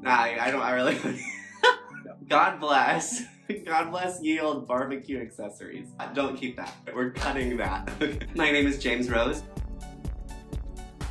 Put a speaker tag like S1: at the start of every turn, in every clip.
S1: I really God bless. God bless ye old barbecue accessories. Don't keep that. We're cutting that. My name is James Rose.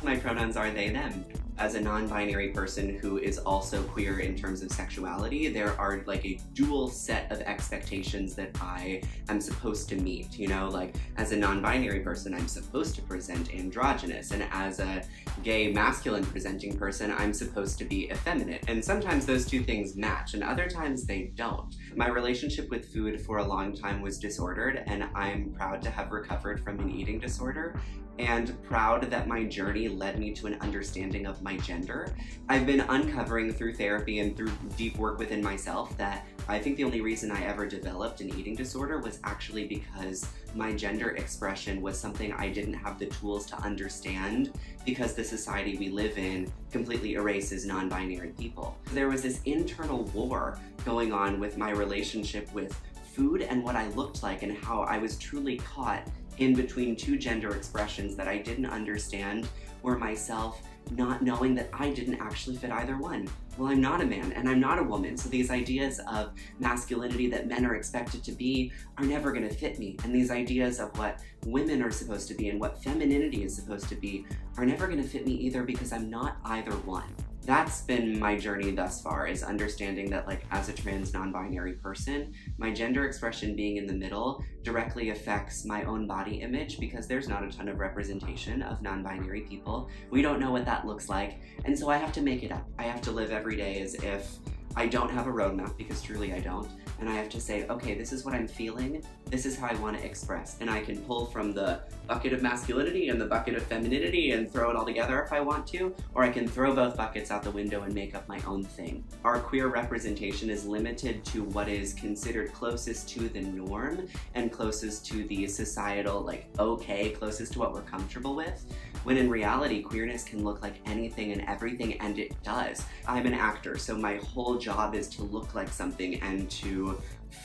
S1: My pronouns are they, them. As a non-binary person who is also queer in terms of sexuality, there are like a dual set of expectations that I am supposed to meet, you know? Like, as a non-binary person, I'm supposed to present androgynous, and as a gay masculine presenting person, I'm supposed to be effeminate. And sometimes those two things match, and other times they don't. My relationship with food for a long time was disordered, and I'm proud to have recovered from an eating disorder, and proud that my journey led me to an understanding of my gender. I've been uncovering through therapy and through deep work within myself that I think the only reason I ever developed an eating disorder was actually because my gender expression was something I didn't have the tools to understand because the society we live in completely erases non-binary people. There was this internal war going on with my relationship with food and what I looked like and how I was truly caught in between two gender expressions that I didn't understand, or myself not knowing that I didn't actually fit either one. Well, I'm not a man and I'm not a woman, so these ideas of masculinity that men are expected to be are never gonna fit me, and these ideas of what women are supposed to be and what femininity is supposed to be are never gonna fit me either because I'm not either one. That's been my journey thus far, is understanding that, like, as a trans non-binary person, my gender expression being in the middle directly affects my own body image because there's not a ton of representation of non-binary people. We don't know what that looks like, and so I have to make it up. I have to live every day as if I don't have a roadmap, because truly I don't, and I have to say, okay, this is what I'm feeling, this is how I want to express, and I can pull from the bucket of masculinity and the bucket of femininity and throw it all together if I want to, or I can throw both buckets out the window and make up my own thing. Our queer representation is limited to what is considered closest to the norm and closest to the societal, like, okay, closest to what we're comfortable with, when in reality, queerness can look like anything and everything, and it does. I'm an actor, so my whole job is to look like something and to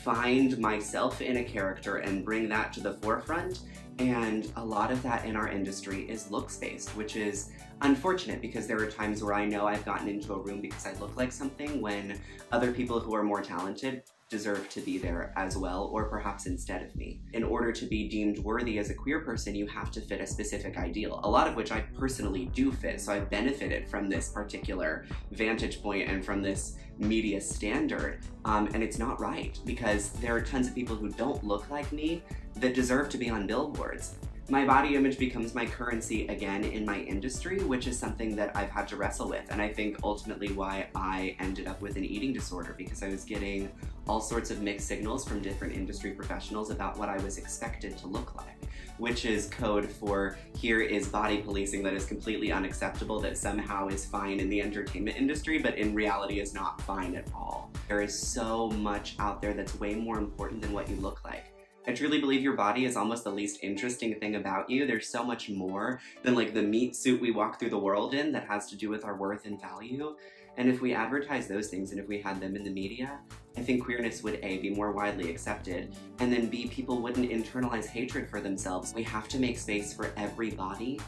S1: find myself in a character and bring that to the forefront, and a lot of that in our industry is looks-based, which is unfortunate because there are times where I know I've gotten into a room because I look like something when other people who are more talented deserve to be there as well, or perhaps instead of me. In order to be deemed worthy as a queer person, you have to fit a specific ideal, a lot of which I personally do fit, so I've benefited from this particular vantage point and from this media standard, and it's not right, because there are tons of people who don't look like me that deserve to be on billboards. My body image becomes my currency again in my industry, which is something that I've had to wrestle with, and I think ultimately why I ended up with an eating disorder, because I was getting all sorts of mixed signals from different industry professionals about what I was expected to look like, which is code for here is body policing that is completely unacceptable, that somehow is fine in the entertainment industry, but in reality is not fine at all. There is so much out there that's way more important than what you look like. I truly believe your body is almost the least interesting thing about you. There's so much more than like the meat suit we walk through the world in that has to do with our worth and value. And if we advertise those things and if we had them in the media, I think queerness would A, be more widely accepted, and then B, people wouldn't internalize hatred for themselves. We have to make space for every body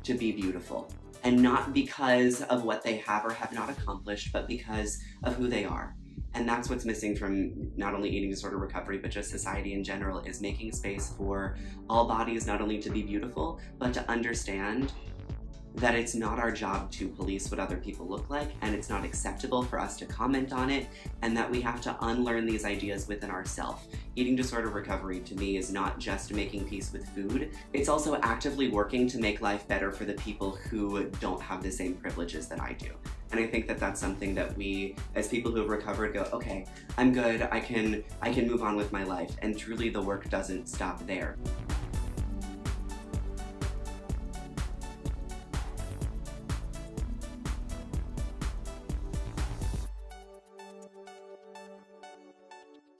S1: to be beautiful. And not because of what they have or have not accomplished, but because of who they are. And that's what's missing from not only eating disorder recovery, but just society in general, is making space for all bodies not only to be beautiful, but to understand that it's not our job to police what other people look like, and it's not acceptable for us to comment on it, and that we have to unlearn these ideas within ourselves. Eating disorder recovery to me is not just making peace with food, it's also actively working to make life better for the people who don't have the same privileges that I do. And I think that that's something that we, as people who have recovered, go, okay, I'm good, I can move on with my life, and truly the work doesn't stop there.